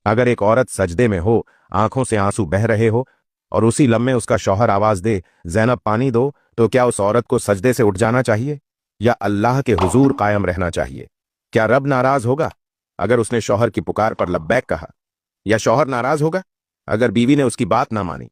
अगर एक औरत सजदे में हो, आंखों से आंसू बह रहे हो और उसी लम्हे उसका शौहर आवाज दे, ज़ैनब पानी दो, तो क्या उस औरत को सजदे से उठ जाना चाहिए या अल्लाह के हुजूर कायम रहना चाहिए? क्या रब नाराज होगा अगर उसने शौहर की पुकार पर लब्बैक कहा, या शौहर नाराज होगा अगर बीवी ने उसकी बात ना मानी?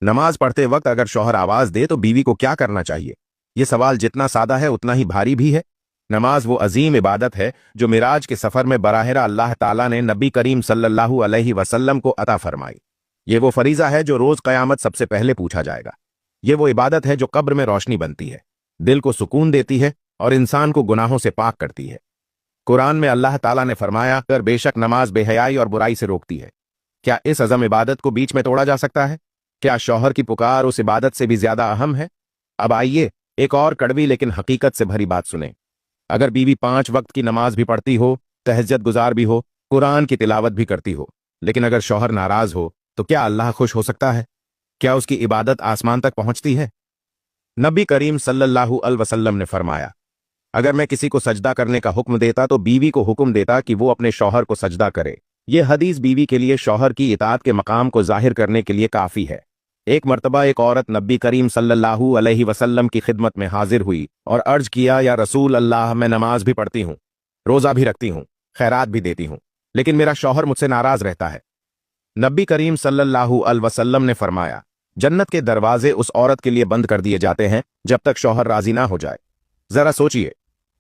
नमाज पढ़ते वक्त अगर शौहर आवाज दे तो बीवी को क्या करना चाहिए? यह सवाल जितना सादा है उतना ही भारी भी है। नमाज वो अजीम इबादत है जो मिराज के सफर में बराहरा अल्लाह ताला ने नबी करीम सल्लल्लाहु अलैहि वसल्लम को अता फरमाई। ये वो फरीजा है जो रोज कयामत सबसे पहले पूछा जाएगा। ये वो इबादत है जो कब्र में रोशनी बनती है, दिल को सुकून देती है और इंसान को गुनाहों से पाक करती है। कुरान में अल्लाह ताला ने फरमाया कर बेशक नमाज बेहयाई और बुराई से रोकती है। क्या इस अज़म इबादत को बीच में तोड़ा जा सकता है? क्या शौहर की पुकार उस इबादत से भी ज्यादा अहम है? अब आइए एक और कड़वी लेकिन हकीकत से भरी बात सुने। अगर बीवी 5 वक्त की नमाज भी पढ़ती हो, तहज्जुद गुजार भी हो, कुरान की तिलावत भी करती हो, लेकिन अगर शौहर नाराज हो तो क्या अल्लाह खुश हो सकता है? क्या उसकी इबादत आसमान तक पहुंचती है? नबी करीम सल्लल्लाहु अलैहि वसल्लम ने फरमाया, अगर मैं किसी को सजदा करने का हुक्म देता तो बीवी को हुक्म देता कि वो अपने शौहर को सजदा करे। यह हदीस बीवी के लिए शौहर की इताअत के मकाम को जाहिर करने के लिए काफी है। एक मर्तबा एक औरत नबी करीम सल्लल्लाहु अलैहि वसल्लम की खिदमत में हाजिर हुई और अर्ज किया, या रसूल अल्लाह, मैं नमाज भी पढ़ती हूँ, रोजा भी रखती हूँ, खैरात भी देती हूँ, लेकिन मेरा शौहर मुझसे नाराज रहता है। नबी करीम सल्लल्लाहु अलैहि वसल्लम ने फरमाया, जन्नत के दरवाजे उस औरत के लिए बंद कर दिए जाते हैं जब तक शौहर राजी ना हो जाए। जरा सोचिए,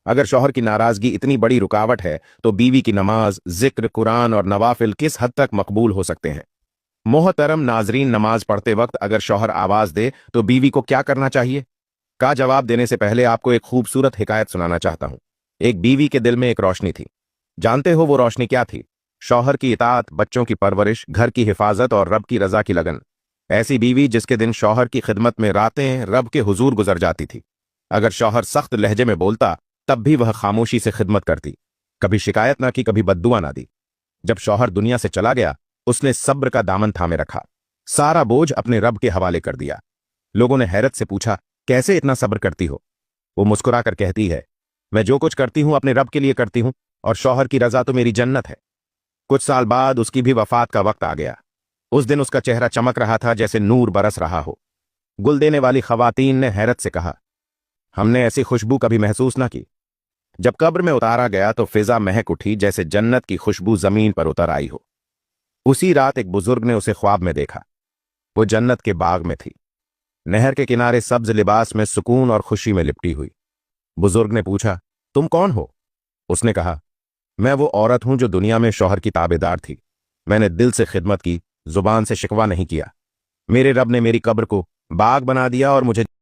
अगर शौहर की नाराजगी इतनी बड़ी रुकावट है तो बीवी की नमाज, जिक्र, कुरान और नवाफिल किस हद तक मकबूल हो सकते हैं? मोहतरम नाजरीन, नमाज पढ़ते वक्त अगर शौहर आवाज दे तो बीवी को क्या करना चाहिए का जवाब देने से पहले आपको एक खूबसूरत हिकायत सुनाना चाहता हूं। एक बीवी के दिल में एक रोशनी थी। जानते हो वो रोशनी क्या थी? शौहर की इताअत, बच्चों की परवरिश, घर की हिफाजत और रब की रजा की लगन। ऐसी बीवी जिसके दिन शौहर की खिदमत में रातें रब के हुजूर गुजर जाती थी। अगर शौहर सख्त लहजे में बोलता तब भी वह खामोशी से खिदमत करती, कभी शिकायत ना की, कभी बद्दुआ ना दी। जब शौहर दुनिया से चला गया उसने सब्र का दामन थामे रखा, सारा बोझ अपने रब के हवाले कर दिया। लोगों ने हैरत से पूछा, कैसे इतना सब्र करती हो? वो मुस्कुरा कर कहती है, मैं जो कुछ करती हूं अपने रब के लिए करती हूं और शौहर की रजा तो मेरी जन्नत है। कुछ साल बाद उसकी भी वफात का वक्त आ गया। उस दिन उसका चेहरा चमक रहा था जैसे नूर बरस रहा हो। गुल देने वाली खवातीन ने हैरत से कहा, हमने ऐसी खुशबू कभी महसूस ना की। जब कब्र में उतारा गया तो फिजा महक उठी जैसे जन्नत की खुशबू जमीन पर उतर आई हो। उसी रात एक बुजुर्ग ने उसे ख्वाब में देखा। वो जन्नत के बाग में थी, नहर के किनारे सब्ज लिबास में सुकून और खुशी में लिपटी हुई। बुजुर्ग ने पूछा, तुम कौन हो? उसने कहा, मैं वो औरत हूं जो दुनिया में शौहर की ताबेदार थी। मैंने दिल से खिदमत की, जुबान से शिकवा नहीं किया। मेरे रब ने मेरी कब्र को बाग बना दिया और मुझे